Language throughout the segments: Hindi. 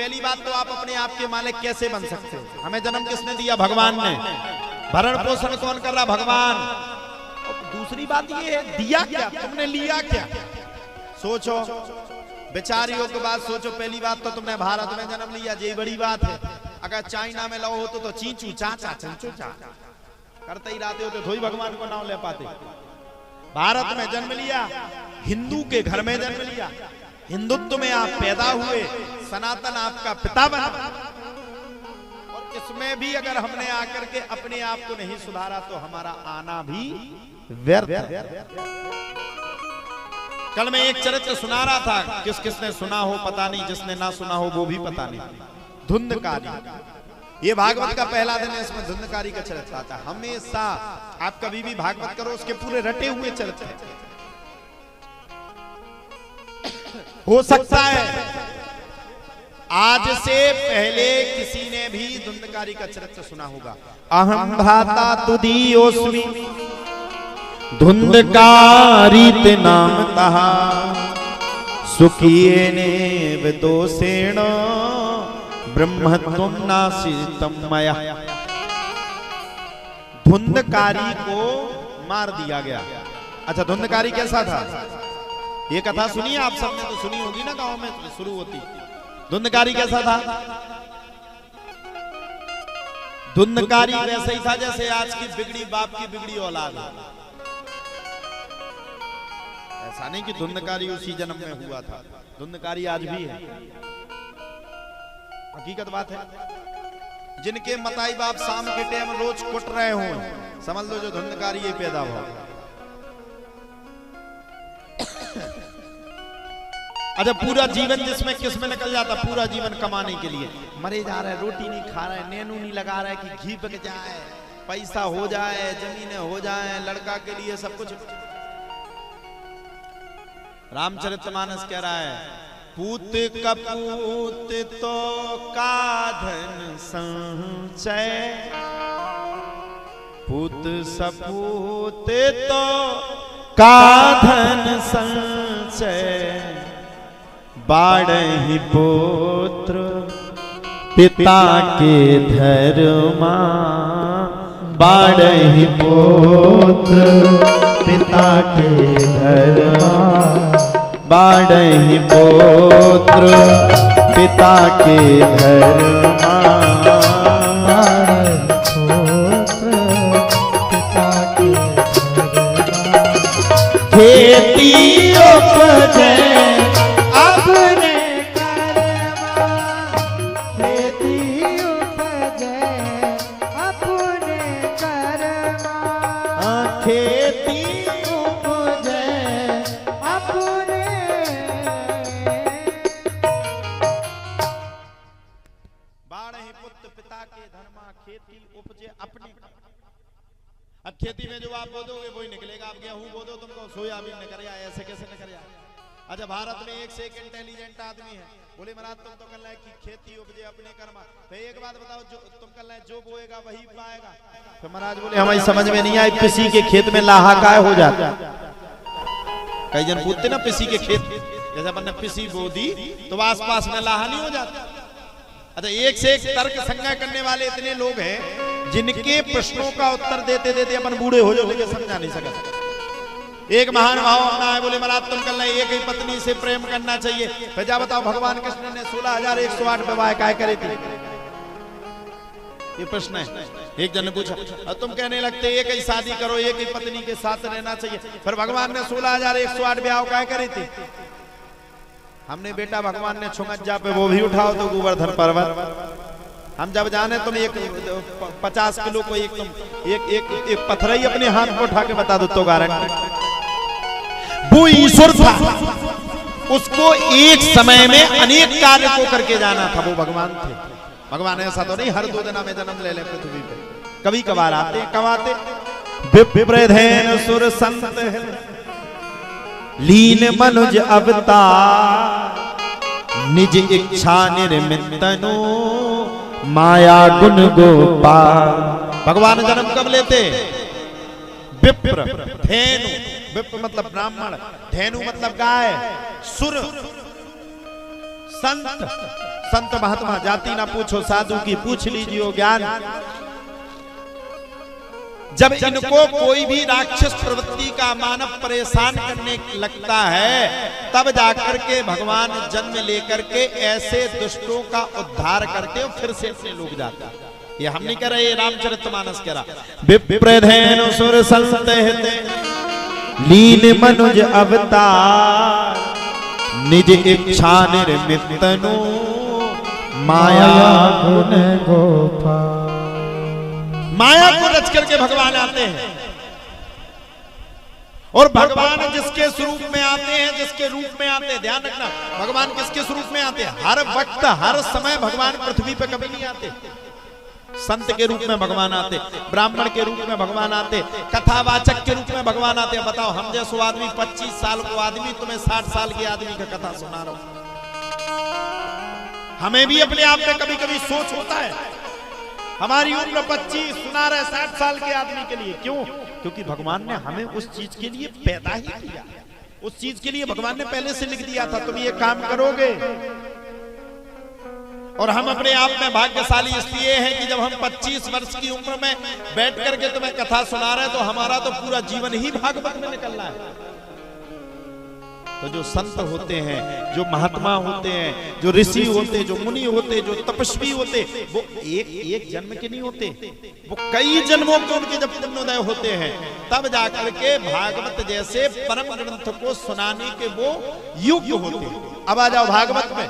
पहली बात तो आप अपने आप के मालिक कैसे बन सकते हो? हमें जन्म किसने दिया? भगवान ने। भरण पोषण कौन कर रहा? भगवान। और दूसरी बात ये है, दिया क्या, तुमने लिया क्या? सोचो, बेचारियों की बात सोचो। पहली बात तो तुमने भारत में जन्म लिया, यही बड़ी बात है। अगर चाइना में लो होते तो चींचू चाचा चंचू चाचा करते ही रहते होते, थोड़ी भगवान को नाम ले पाते। भारत में जन्म लिया, हिंदू के घर में जन्म लिया, हिंदुत्व में आप पैदा हुए, सनातन आपका पिता बना। और इसमें भी अगर हमने आकर के अपने आप को नहीं सुधारा तो हमारा आना भी व्यर्थ। कल मैं एक चरित्र सुना रहा था, किसने सुना हो पता नहीं, जिसने ना सुना हो वो भी पता नहीं। धुंधकारी, ये भागवत का पहला दिन है, इसमें धुंधकारी का चरित्र आता है। हमेशा आप कभी भी भागवत करो, उसके पूरे रटे हुए चरित्र हैं। हो सकता है आज से पहले किसी ने भी धुंधकारी का चरित्र सुना होगा। अहम भ्राता तुदीयोस्मि धुंधकारी ते नाम तहा सुखियेने विदोषेण ब्रह्मत्वं नासितं मया। धुंधकारी को मार दिया गया। अच्छा, धुंधकारी कैसा था? ये कथा सुनिए आप सबने, तो सुनी होगी ना, गांव में शुरू होती। धुंधकारी कैसा था? धुंधकारी वैसे ही था जैसे आज की बिगड़ी बाप की बिगड़ी औलाद है। ऐसा नहीं कि धुंधकारी उसी जन्म में हुआ था, धुंधकारी आज भी है, हकीकत बात है। जिनके मताई बाप शाम के टाइम रोज कुट रहे हो, समझ लो जो धुंधकारी ये पैदा हुआ। अच्छा, पूरा जीवन जिसमें किसमें निकल जाता, पूरा जीवन कमाने के लिए मरे जा रहे, रोटी नहीं खा रहे, नैनू नहीं लगा रहे कि घी पक जाए, पैसा हो जाए, जमीनें हो जाए, लड़का के लिए सब कुछ। रामचरितमानस कह रहा है, पूत कपूत तो का धन संचय, पूत सपूत तो का धन संचय, बाढ़हि पुत्र पिता के धर्मा, बाढ़हि पुत्र पिता के धर्मा, बाढ़हि पुत्र पिता के धर्मा, खेती उपजे अपने कर्मा, खेती उपजे अपने कर्मा, खेती उपजे अपने। बाढ़हि पुत्र पिता के धर्मा, खेती उपजे अपने। अब खेती में जो आप बोदोगे वही निकलेगा। आप गेहूं बोदो, तुमको सोयाबीन न करे, ऐसे कैसे न करे। अच्छा, भारत में एक से एक इंटेलिजेंट आदमी है, बोले महाराज तुम तो कल कि खेती उपजे अपने कर्मा, तो एक बात बताओ, जो तुम कल जो बोएगा वही पाएगा। तो महाराज बोले हमें समझ में नहीं आई, पिसी के खेत में लाहा काय हो जाता। कई जन पूछते ना, पिसी के खेत, जैसे अपन ने पिसी बो दी तो आसपास में लाहा नहीं हो जाता। अच्छा, एक से एक तर्क संज्ञा करने वाले इतने लोग हैं जिनके प्रश्नों का उत्तर देते देते अपन बूढ़े हो जाओगे, समझा नहीं सका। एक महान भाव अपना है, बोले महाराज तुम कल एक ही पत्नी से प्रेम करना चाहिए। फिर जा बताओ, भगवान कृष्ण ने 16,108 विवाह काय करे थे? ये प्रश्न है। एक जन ने पूछा, तुम कहने लगते एक ही शादी करो, एक ही पत्नी के साथ रहना चाहिए, फिर भगवान ने 16,108 विवाह काय करे थे? हमने बेटा भगवान ने छुमज्जा पे वो भी उठाओ तो गोवर्धन पर्वत। हम जब जाने तुम एक 50 किलो को एक पत्थर ही अपने हाथ में उठा के बता दो तो गारंटी। वो ईश्वर था, उसको एक समय में अनेक कार्य को करके जाना था, वो भगवान थे। भगवान ऐसा तो नहीं हर 2 दिन में जन्म ले ले पृथ्वी पे, कभी कभार आते कवाते। विप्रधेन सुर संत लीन मनुज अवतार, निज इच्छा निर्मित तनु माया गुण गोपाल। भगवान जन्म कब लेते? विप्र, धेनु, विप्र मतलब ब्राह्मण, धेनु मतलब गाय, सुर संत संत महात्मा जाति ना पूछो, साधु की पूछ लीजिए ज्ञान। जब इनको कोई भी राक्षस प्रवृत्ति का मानव परेशान करने लगता है, तब जाकर के भगवान जन्म लेकर के ऐसे दुष्टों का उद्धार करते हो, फिर से अपने लोग जाते हैं। ये हम नहीं कह रहे, ये रामचरितमानस कह रहा। विप्रधेनु सुर संत लीन मनुज अवतार, निज इच्छा निर्मितनु माया गुण गोपाल। माया को रच करके भगवान आते हैं, और भगवान जिसके स्वरूप में आते हैं, जिसके रूप में आते हैं, ध्यान रखना, भगवान किसके स्वरूप में आते हैं? हर वक्त हर समय भगवान पृथ्वी पे कभी नहीं आते। संत के रूप में भगवान आते, ब्राह्मण के रूप में भगवान आते, कथावाचक के रूप में भगवान आते। बताओ, हम जैसो आदमी 25 साल को आदमी तुम्हें 60 साल के आदमी का कथा सुना रहा हूं। हमें भी अपने आप में कभी कभी सोच होता है, हमारी उम्र 25 सुना रहे 60 साल के आदमी के लिए। क्यों? क्योंकि भगवान ने हमें उस चीज के लिए पैदा ही किया, उस चीज के लिए भगवान ने पहले से लिख दिया था, तुम ये काम करोगे। और हम अपने आप में भाग्यशाली इसलिए हैं कि जब हम 25 वर्ष की उम्र में बैठ करके तुम्हें कथा सुना रहे हैं, तो हमारा तो पूरा जीवन ही भागवत में निकल रहा है। तो जो संत होते हैं, जो महात्मा होते हैं, जो ऋषि होते हैं, जो मुनि होते हैं, जो तपस्वी होते हैं, वो एक जन्म के नहीं होते, वो कई जन्मों के उनके जब पुण्योदय होते हैं, तब जाकर के भागवत जैसे परम ग्रंथ को सुनाने के वो योग्य होते हैं। अब आ जाओ भागवत में।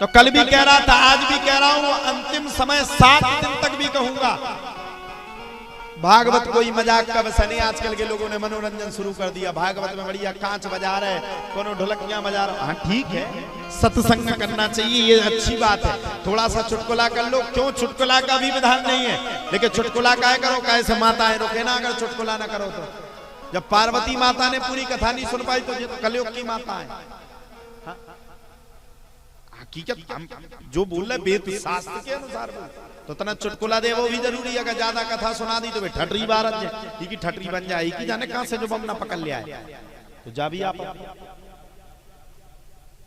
तो कल भी कह रहा था, आज भी कह रहा हूं, अंतिम समय 7 दिन तक भी कहूंगा, भागवत कोई मजाक का विषय नहीं। आजकल के लोगों ने मनोरंजन शुरू कर दिया, भागवत में बढ़िया कांच बजा रहे, कोनो ढोलकियां बजा रहे। हाँ ठीक है, सत्संग करना चाहिए, ये अच्छी बात है। थोड़ा सा चुटकुला कर लो, क्यों? चुटकुला का भी विधान नहीं है, लेकिन चुटकुला काहे करो? कैसे माताएं रोके ना, अगर चुटकुला ना करो तो। जब पार्वती माता ने पूरी कथा नहीं सुन पाई, तो ये तो कलयुग की माता है। हकीकत हम जो बोल रहे वेद शास्त्र के अनुसार तो तना चुटकुला दे वो भी जरूरी है। अगर ज्यादा कथा सुना दी तो वे ठटरी बारत जाए, ठटरी बन जाए, कि जाने कहां से जो बम ना पकड़ ले आए, तो जा भी आप।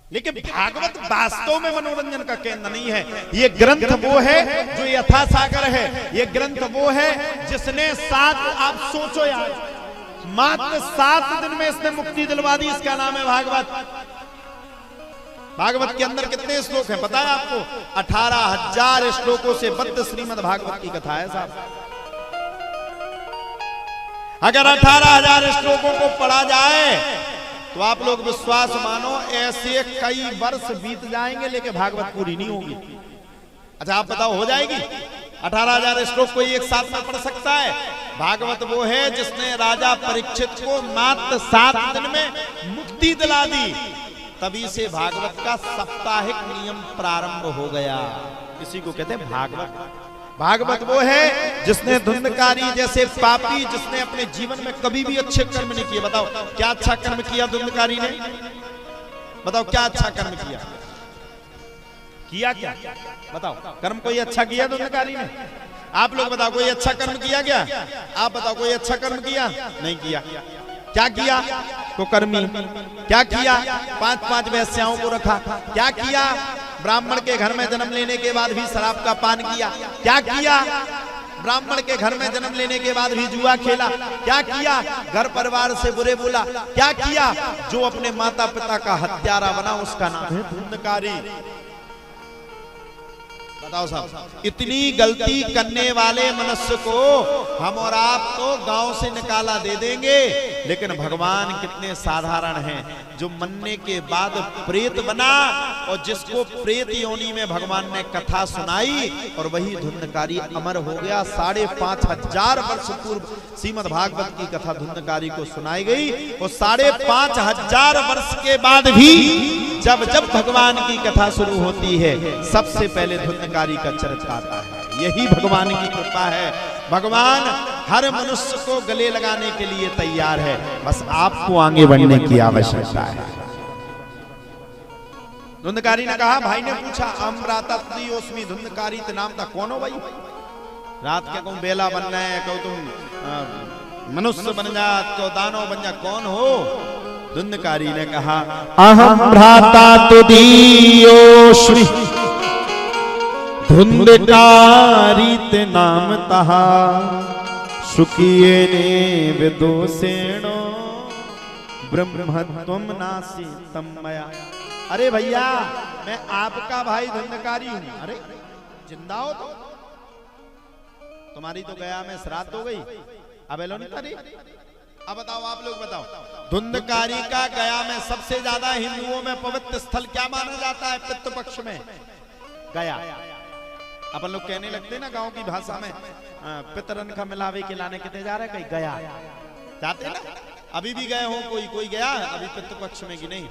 लेकिन भागवत वास्तव में मनोरंजन का केंद्र नहीं है। ये ग्रंथ वो है जो यथा सागर है, ये ग्रंथ वो है जिसने 7, आप सोचो यार, मात्र 7 दिन में इसने मुक्ति दिलवा दी। इसका नाम है भागवत। भागवत के अंदर कितने श्लोक हैं पता है आपको? 18,000 श्लोकों से बद्ध श्रीमद् भागवत की कथा है साहब। अगर 18,000 श्लोकों को पढ़ा जाए तो आप लोग विश्वास मानो, ऐसे कई वर्ष बीत जाएंगे लेकिन भागवत पूरी नहीं होगी। अच्छा आप बताओ, हो जाएगी? 18,000 श्लोक कोई एक साथ में पढ़ सकता है? भागवत वो है जिसने राजा परीक्षित को मात्र 7 दिन में मुक्ति दिला दी। तभी से भागवत का साप्ताहिक नियम प्रारंभ हो गया। इसी को कहते हैं भागवत। भागवत वो है जिसने धुंधकारी जैसे पापी, जिसने अपने जीवन में कभी भी अच्छे कर्म नहीं किए। बताओ क्या अच्छा कर्म किया धुंधकारी ने? बताओ क्या अच्छा कर्म किया? क्या? बताओ, कर्म कोई अच्छा किया धुंधकारी ने? आप लोग बताओ, कोई अच्छा कर्म किया क्या? आप बताओ, कोई अच्छा कर्म किया? नहीं किया। क्या किया? कुकर्मी। क्या किया? 5-5 वेश्याओं को रखा। क्या किया? ब्राह्मण के घर में जन्म लेने के बाद भी शराब का पान किया। क्या किया? ब्राह्मण के घर में जन्म लेने के बाद भी जुआ खेला। क्या किया? घर परिवार से बुरे बोला। क्या किया? जो अपने माता पिता का हत्यारा बना, उसका नाम है धुंधकारी। बताओ साहब, इतनी गलती करने वाले मनुष्य को हम और आप तो गांव से निकाला दे देंगे, लेकिन भगवान कितने साधारण हैं, जो मरने के बाद प्रेत बना और जिसको प्रेत योनि में भगवान ने कथा सुनाई, और वही धुंधकारी अमर हो गया। 5,500 वर्ष पूर्व श्रीमद् भागवत की कथा धुंधकारी को सुनाई गई, और 5,500 वर्ष के बाद भी जब जब भगवान की कथा शुरू होती है, सबसे पहले धुंधकारी का चरित्र आता है। यही भगवान की कृपा है। भगवान हर मनुष्य को गले लगाने के लिए तैयार है, बस आपको आगे बढ़ने की आवश्यकता है। धुंधकारी ने कहा, भाई ने पूछा, अमृतस्मी धुंधकारी नाम था, कौन हो भाई? रात के कहूं बेला बनना है, कहूं तुम मनुष्य बन जा, तो दानव बन जा, कौन हो? धुंधकारी ने कहा अहम भ्राता तुदीयो श्री धुंधकारी ते नाम तहा सुखिये ने विदोषेणो ब्रह्मत्वम नासी तमया। अरे भैया मैं आपका भाई धुंधकारी हूं। अरे जिंदा हो तो तुम्हारी तो गया में श्राद्ध हो गई। अब एलो नहीं। अब बताओ, आप लोग बताओ, धुंधकारी का गया में सबसे ज्यादा हिंदुओं में पवित्र स्थल क्या माना जाता है? पितृ पक्ष में गया। अपन लोग कहने लगते ना गांव की भाषा में, पितरन का मिलावे के लाने कितने जा रहे कहीं गया जाते ना। अभी भी गए हो, कोई गया अभी पितृ पक्ष में कि नहीं?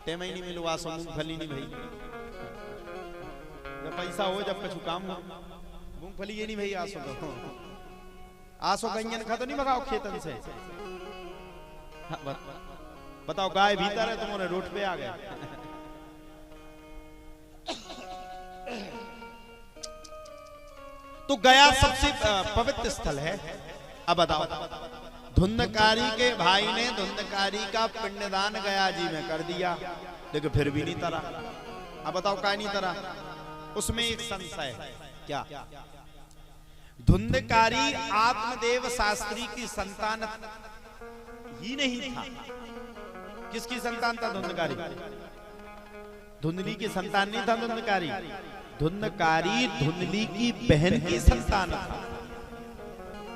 टेम ही नहीं मिलो, आसो मूंगफली नहीं भाई, जब पैसा हो जब कछु काम हो। मूंगफली ये नहीं भाई, आसो तो आसो गंजन खा तो नहीं भगाओ खेतन से। बताओ, गाय भीतर है, तुम्हारे रोड पे आ गए। तो गया सबसे पवित्र स्थल है। अब बताओ, धुंधकारी के भाई ने धुंधकारी का पिंडदान गया जी में कर दिया, लेकिन फिर भी नहीं तरा। अब बताओ क्या नहीं तरा? उसमें एक संशय है। क्या? धुंधकारी आत्मदेव शास्त्री की संतान ही नहीं था। किसकी संतान था धुंधकारी? धुंधली की संतान नहीं था धुंधकारी। धुंधकारी धुंधली की बहन की संतान था।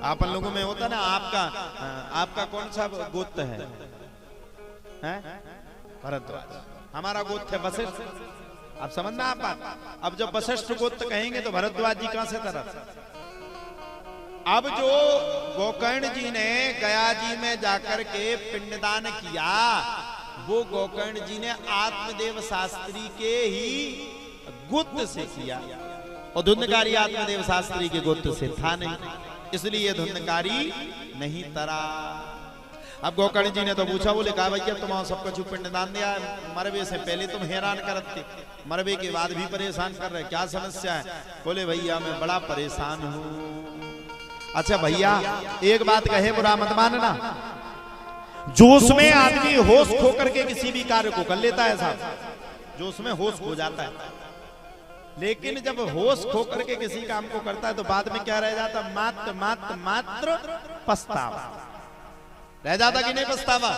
आपन लोगों में होता ना, आपका कौन सा गोत्र है? भरद्वाज। हमारा गोत्र है वशिष्ठ। आप समझना आप बात। अब जब वशिष्ठ गोत्र कहेंगे तो भरद्वाज जी कहां से तरफ। अब जो गोकर्ण जी ने गया जी में जाकर के पिंडदान किया, वो गोकर्ण जी ने आत्मदेव शास्त्री के ही गोत्र से किया, और धुंधकारी आत्मदेव शास्त्री के गोत्र से था नहीं, इसलिए धुंधकारी नहीं तरा। अब गोकर्ण जी ने तो पूछा, बोले कहा भैया तुम सबका जो पिंडदान दिया, मरबे से पहले तुम हैरान करते, मरबे के बाद भी परेशान कर रहे, क्या समस्या है? बोले भैया मैं बड़ा परेशान हूं। अच्छा भैया एक बात कहे, बुरा मत मानना, जोश में आदमी होश खो करके किसी भी कार्य को कर लेता है साहब, जोश में होश खो जाता है। लेकिन जब होश खो करके किसी काम को करता है तो बाद में क्या रह जाता? मात्र मात्र मात्र पछतावा रह जाता कि नहीं पछतावा?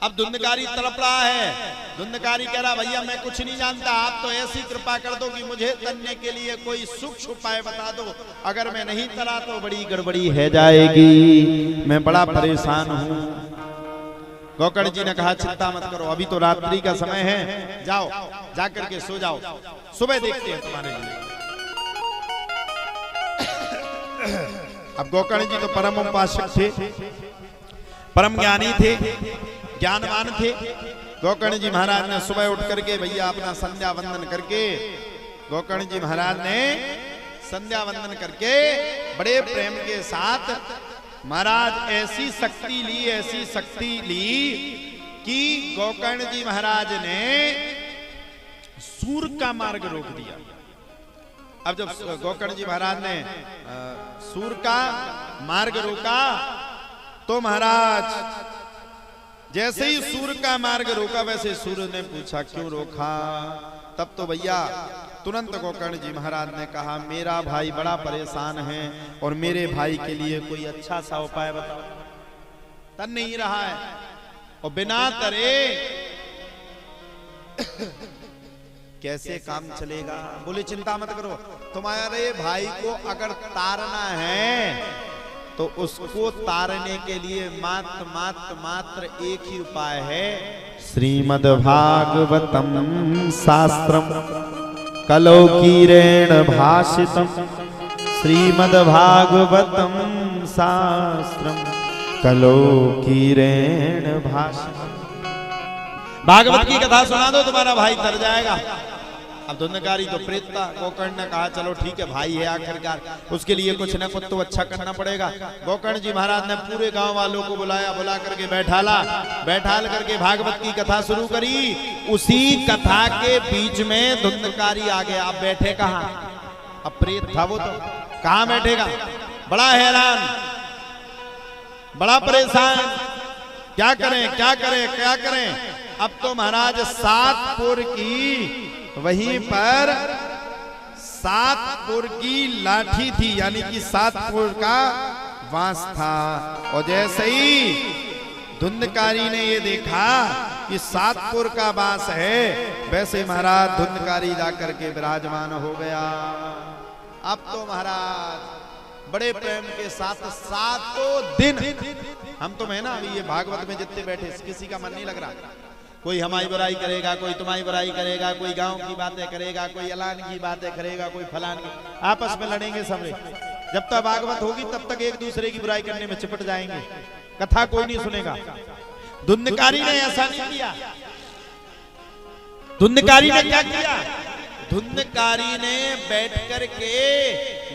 अब धुंधकारी तड़प रहा है। धुंधकारी कह रहा भैया मैं कुछ नहीं जानता, आप तो ऐसी कृपा कर दो कि मुझे तलने के लिए कोई सूक्ष्म उपाय बता दो, अगर मैं नहीं तला तो बड़ी गड़बड़ी है जाएगी, मैं बड़ा परेशान हूं। गोकर्ण जी ने कहा चिंता मत करो, अभी तो रात्रि का समय है, जाओ जाकर के सो जाओ, सुबह देखते हैं तुम्हारे लिए। अब गोकर्ण जी तो परम उपासक थे, परम ज्ञानी थे, ज्ञानवान थे। गोकर्ण जी महाराज ने सुबह उठ करके भैया अपना संध्या वंदन करके, गोकर्ण जी महाराज ने संध्या वंदन करके बड़े प्रेम के साथ महाराज ऐसी शक्ति ली कि गोकर्ण जी महाराज ने सूर का मार्ग रोक दिया। अब जब गोकर्ण जी महाराज ने सूर का मार्ग रोका तो महाराज जैसे ही सूर का मार्ग रोका, वैसे सूर ने पूछा क्यों रोका? तब तो भैया तुरंत गोकर्ण जी महाराज ने कहा मेरा भाई बड़ा परेशान है और मेरे भाई के लिए कोई अच्छा सा उपाय बताओ। तन नहीं रहा है और बिना तरे कैसे काम चलेगा? बोले चिंता मत करो, तुम्हारे भाई को अगर तारना है तो उसको तारने के लिए मात्र एक ही उपाय है, श्रीमद् भागवतम शास्त्रम कलौकीरेण भाषितम, श्रीमद् भागवतम शास्त्रम कलौकीरेण भाषितम। भागवत की कथा सुना दो, तुम्हारा भाई तर जाएगा। अब धुंधकारी तो प्रेत था। गोकर्ण ने कहा चलो ठीक है, भाई है आखिरकार, उसके लिए कुछ न कुछ तो अच्छा करना पड़ेगा। गोकर्ण जी महाराज ने पूरे गांव वालों को बुलाया, बुला करके बैठाल करके भागवत की कथा शुरू करी। उसी कथा के बीच में धुंधकारी आ गया। अब बैठे कहाँ? अब प्रेत था वो, तो कहाँ बैठेगा? बड़ा हैरान, बड़ा परेशान। क्या करें क्या करें क्या करें। अब तो महाराज सातपुर की वहीं पर सातपुर की लाठी थी, यानी कि सातपुर का बांस था। और जैसे ही धुंधकारी ने ये देखा कि सातपुर का बांस है, वैसे महाराज धुंधकारी जाकर के विराजमान हो गया। अब तो महाराज बड़े प्रेम के साथ सातों दिन, हम तो है ना अभी ये भागवत में जितने बैठे किसी का मन नहीं लग रहा, कोई हमारी बुराई करेगा, कोई तुम्हारी बुराई करेगा, कोई गांव की बातें करेगा, कोई अलान की बातें करेगा, कोई फलान की, आपस में लड़ेंगे सब। जब तक भागवत होगी तब तक एक दूसरे की बुराई करने में चिपट जाएंगे, कथा कोई नहीं सुनेगा। धुंधकारी ने ऐसा नहीं किया। धुंधकारी ने क्या किया? धुंधकारी ने बैठ करके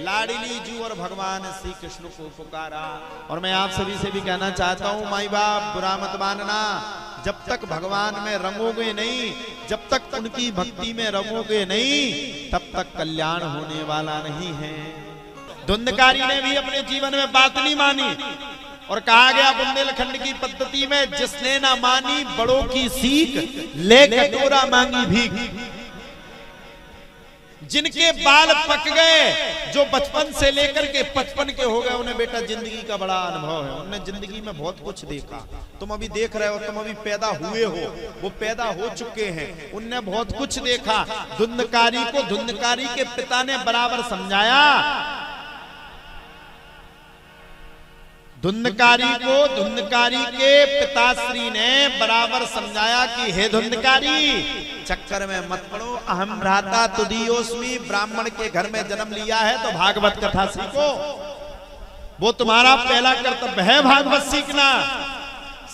लाडली जू और भगवान श्री कृष्ण को पुकारा। और मैं आप सभी से भी कहना चाहता हूं, माई बाप बुरा मत मानना, जब तक भगवान में रमोगे नहीं, जब तक उनकी भक्ति में रमोगे नहीं, तब तक कल्याण होने वाला नहीं है। धुंधकारी ने भी अपने जीवन में बात नहीं मानी और कहा गया बुंदेलखंड की पद्धति में, जिसने ना मानी बड़ों की सीख, ले कटोरा मांगी भीख। जिनके बाल पक गए, जो बचपन से लेकर के 55 के हो गए, उन्हें बेटा जिंदगी का बड़ा अनुभव है, उन्हें जिंदगी में बहुत कुछ देखा। तुम अभी देख रहे हो, तुम अभी पैदा हुए हो, वो पैदा हो चुके हैं, उनने बहुत कुछ देखा। धुंधकारी को धुंधकारी के पिता ने बराबर समझाया, धुंधकारी को धुंधकारी के पिताश्री ने बराबर समझाया कि हे धुंधकारी, चक्कर में मत पड़ो, अहम भ्राता तुदीयोस्मि, ब्राह्मण के घर में जन्म लिया है तो भागवत कथा सीखो, वो तुम्हारा पहला कर्तव्य है भागवत सीखना।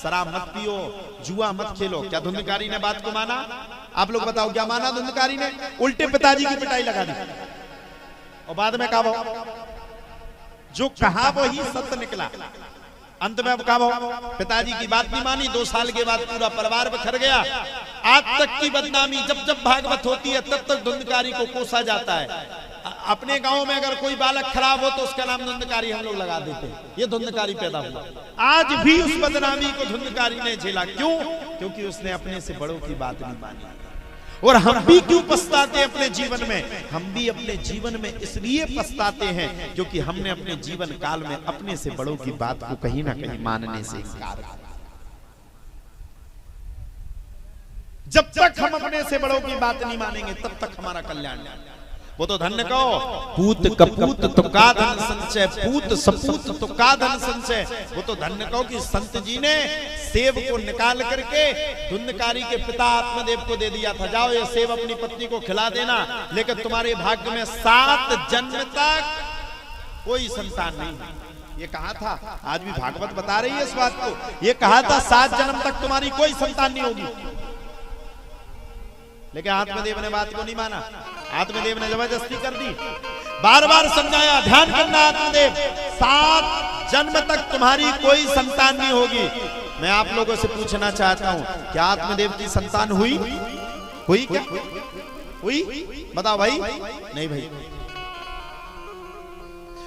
शराब मत पियो, जुआ मत खेलो। क्या धुंधकारी ने बात को माना? आप लोग बताओ क्या माना धुंधकारी ने? उल्टे पिताजी की पिटाई लगा दी और बाद में कहा जो कहा वो ही सत्य निकला। अंत में अब कहा पिताजी की बात नहीं मानी, 2 साल के बाद पूरा परिवार बिखर गया। आज तक की बदनामी, जब जब भागवत होती है तब तक धुंधकारी को कोसा जाता है। अपने गांव में अगर कोई बालक खराब हो तो उसका नाम धुंधकारी हम लोग लगा देते हैं, ये धुंधकारी पैदा हुआ। आज भी उस बदनामी को धुंधकारी ने झेला। क्यों? क्योंकि उसने अपने से बड़ों की बात नहीं मानी। और हम भी क्यों पछताते हैं अपने जीवन में? हम भी अपने जीवन में इसलिए पछताते हैं क्योंकि हमने अपने जीवन काल में अपने से बड़ों की बात को कहीं ना कहीं मानने से इनकार किया। जब तक हम अपने से बड़ों की बात नहीं मानेंगे तब तक हमारा कल्याण नहीं। वो तो धन्य कहो, पूत कपूत तो का धन संचय, पूत सपूत तो का धन संचय। वो तो धन्य कहो कि संत जी ने सेब को निकाल करके धुंधकारी के पिता आत्मदेव को दे दिया था, जाओ ये सेब अपनी पत्नी को खिला देना, लेकिन तुम्हारे भाग्य में 7 जन्म तक कोई संतान नहीं। ये कहा था, आज भी भागवत बता रही है इस बात को, ये कहा था 7 जन्म तक तुम्हारी कोई संतान नहीं होगी। लेकिन आत्मदेव ने बात को नहीं माना, आत्मदेव ने जबरदस्ती कर दी। बार बार समझाया, ध्यान करना आत्मदेव, 7 जन्म तक तुम्हारी कोई संतान नहीं होगी। मैं आप लोगों से पूछना चाहता हूं, क्या आत्मदेव की संतान हुई? हुई क्या? हुई? बताओ भाई। नहीं भाई।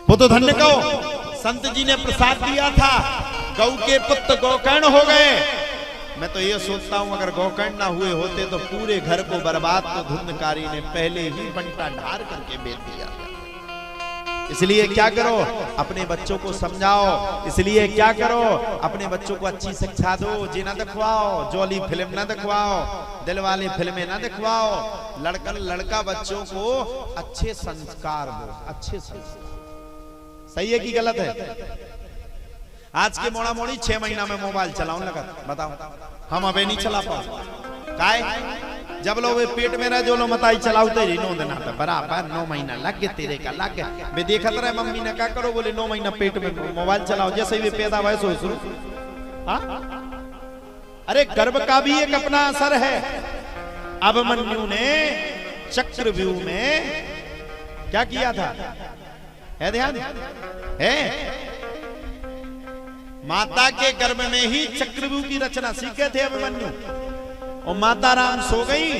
वो तो धन्य कहो, संत जी ने प्रसाद दिया था, गौ के पुत्र गोकर्ण हो गए। मैं तो ये सोचता हूं अगर गोकर्ण ना हुए होते तो पूरे घर को बर्बाद तो धुंधकारी ने पहले ही बंटा ढार करके बेच दिया। इसलिए क्या करो, अपने बच्चों को समझाओ। इसलिए क्या करो, अपने बच्चों को अच्छी शिक्षा दो, जी ना दिखवाओ, जॉली फिल्म ना दिखवाओ, दिल वाली फिल्में ना दिखवाओ। लड़का बच्चों को अच्छे संस्कार दो, अच्छे संस्कार। सही है कि गलत है? आज के मोड़ा मोड़ी 6 महीना में मोबाइल चलाऊं लगा, बताओ हम अबे नहीं चला पाओ। काय जब लोग पेट में रह जो लो बताई चलाऊ तेरी 9 दिन आता बराबर 9 महीना लग गए तेरे का लग गए। मैं देखत रहे मम्मी ने क्या करो, बोले 9 महीना पेट में मोबाइल चलाओ, जैसे ही पैदा वैसे हो शुरू। अरे गर्भ का भी एक अपना असर है। अभिमन्यु ने चक्रव्यूह में क्या किया था? है ध्यान है? माता के गर्भ में ही चक्रव्यूह की रचना सीखे थे अभिमन्यु। और माता राम सो गई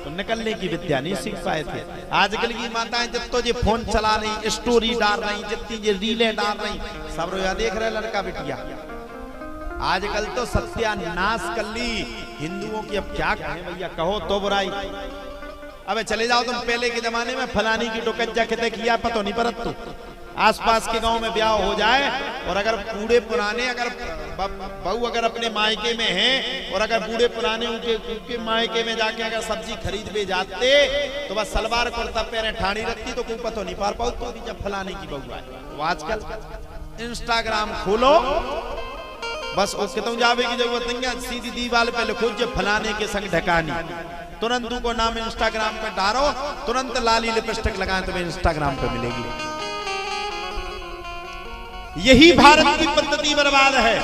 तो निकलने की विद्या नहीं सीख पाए थे। आजकल की माताएं जितो जी फोन चला रही, स्टोरी डाल रही, जितनी जी रीलें डाल रही, सब रोया देख रहे लड़का बिटिया। आजकल तो सत्यानाश कर ली हिंदुओं की। अब क्या कहें भैया, कहो तो बुराई। अबे चले जाओ तुम पहले के जमाने में, फलानी की टोकज्जा कितने किया पता नहीं परत तू। आसपास के गांव में ब्याह हो जाए और अगर बूढ़े पुराने, अगर बहू अगर अपने मायके में है और अगर बूढ़े पुराने उनके मायके में जाके अगर सब्जी खरीद ले जाते तो बस सलवार कुर्ता पहने ठाणी रखती तो कोई पता नहीं पार पाओ तो जब फलाने की बहू आए। वो आजकल इंस्टाग्राम खोलो, बस उसके तुम जावे की जरूरत नहीं है, सीधी दीवार पे लिखो जो फलाने के संग ढकानी, तुरंत को नाम इंस्टाग्राम पे डालो, तुरंत लाली लिपस्टिक लगाए तुम्हें इंस्टाग्राम पे मिलेगी। यही भारत की पद्धति बर्बाद है।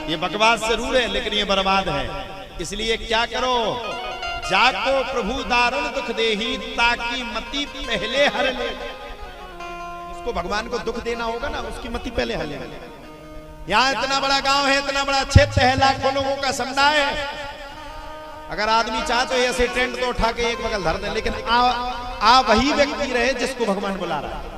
ये बकवास जरूर है लेकिन ये बर्बाद है। इसलिए क्या करो, जाको प्रभु दारुण दुख देही ताकि मति पहले हर ले। उसको भगवान को दुख देना होगा ना, उसकी मति पहले हर ले। यहाँ इतना बड़ा गांव है, इतना बड़ा क्षेत्र है, लाखों लोगों का समुदाय है। अगर आदमी चाहे तो ऐसे टेंट तो उठा के एक बगल धर दे, लेकिन आ वही व्यक्ति रहे जिसको भगवान बुला रहा है।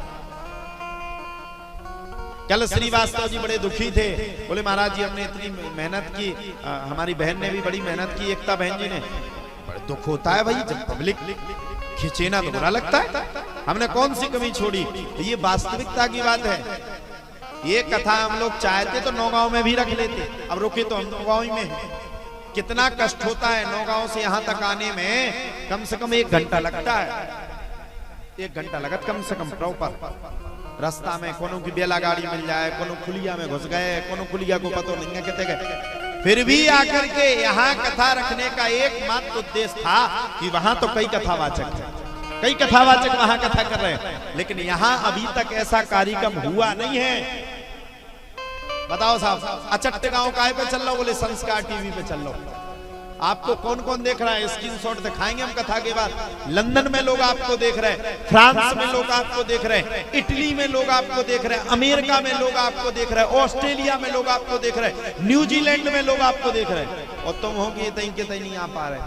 कल श्रीवास्तव जी बड़े दुखी थे, बोले महाराज जी हमने इतनी मेहनत की, हमारी बहन ने भी बड़ी मेहनत की, एकता बहन जी ने। बड़ा दुख होता है भाई जब पब्लिक खींचे ना तो बुरा लगता है। हमने कौन सी कमी छोड़ी, ये वास्तविकता की बात है। ये कथा हम लोग चाहते तो नौगांव में भी रख लेते, अब रुके तो हम नौगांव ही में। कितना कष्ट होता है नौगांव से यहाँ तक आने में, कम से कम 1 घंटा लगता है। 1 घंटा लगत कम से कम प्रॉपर रास्ता में। कोनो की बेला गाड़ी मिल जाए, कोनो खुलिया में घुस गए, कोनो खुलिया को पता नहीं है कितने गए। फिर भी आकर के यहाँ कथा रखने का एकमात्र उद्देश्य था कि वहां तो कई कथावाचक है, कई कथावाचक वहां कथा कर रहे हैं, लेकिन यहाँ अभी तक ऐसा कार्यक्रम हुआ नहीं है। बताओ साहब, अचट्टे गांव काहे पे चल रहा हो, बोले संस्कार टीवी पे चल रहा हो। आपको कौन कौन देख रहा है, स्क्रीनशॉट दिखाएंगे हम कथा के बाद। लंदन में लोग आपको देख रहे हैं, फ्रांस में लोग आपको देख रहे हैं, इटली में लोग आपको देख रहे हैं, अमेरिका में लोग आपको देख रहे हैं, ऑस्ट्रेलिया में लोग आपको देख रहे हैं, न्यूजीलैंड में लोग आपको देख रहे हैं, और तुम हो कि ये तई के तई नहीं आ पा रहे।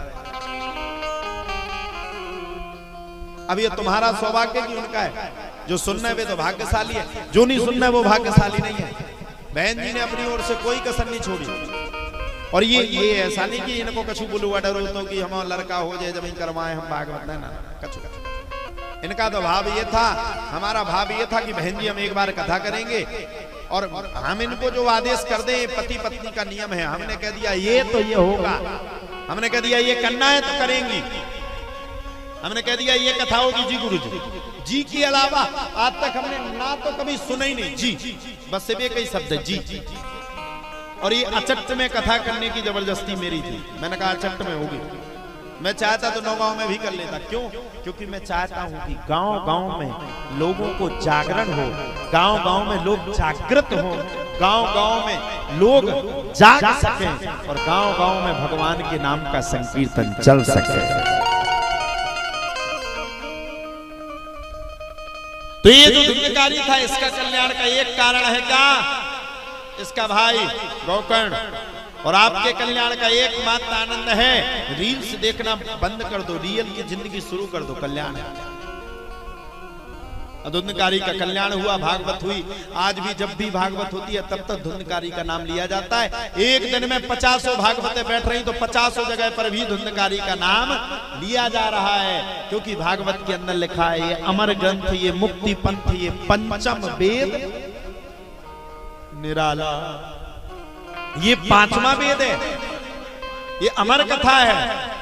अब ये तुम्हारा सौभाग्य कि उनका है। जो सुनना है वे तो भाग्यशाली है, जो नहीं सुनना है वो भाग्यशाली नहीं है। बहन जी ने अपनी ओर से कोई कसर नहीं छोड़ी। और ये ऐसा नहीं कि इनको कछु बोलूआ डरो तो कि हमारा लड़का हो जाए जब करवाए हम भागवत ना कछु। इनका तो भाव ये था, हमारा भाव ये था कि बहन जी हम एक बार कथा करेंगे और हम इनको जो आदेश कर दें, पति पत्नी का नियम है, हमने कह दिया ये तो ये होगा, हमने कह दिया ये करना है तो करेंगी, हमने कह दिया ये कथा होगी जी गुरु जी के अलावा आज तक हमने ना तो कभी सुना ही नहीं। जी बस सिर्फ एक ही शब्द है जी। और ये अचट्ट में कथा करने की जबरदस्ती मेरी थी। मैंने कहा अचट्ट में होगी। मैं चाहता तो नौगांव में भी कर लेता। क्यों? क्योंकि मैं चाहता हूं कि गांव-गांव में लोगों को जागरण हो, गांव-गांव में लोग जागृत हो, गांव-गांव में लोग जाग सकें और गांव-गांव में भगवान के नाम का संकीर्तन चल सके। तो ये जो धुंधकारी था, इसका कल्याण का एक कारण है क्या? इसका भाई गोकर्ण। और आपके कल्याण का एकमात्र आनंद है, रील्स देखना बंद कर दो, रियल की जिंदगी शुरू कर दो, कल्याण है। धुंधकारी का कल्याण हुआ, भागवत हुई। आज भी जब भी भागवत होती है तब तक धुंधकारी का नाम लिया जाता है। एक दिन में 50 भागवतें बैठ रही तो 50 जगह पर भी धुंधकारी का नाम लिया जा रहा है, क्योंकि भागवत के अंदर लिखा है ये अमर ग्रंथ, ये मुक्ति पंथ, ये पंचम वेद निराला, ये 5वां वेद है, ये अमर कथा है।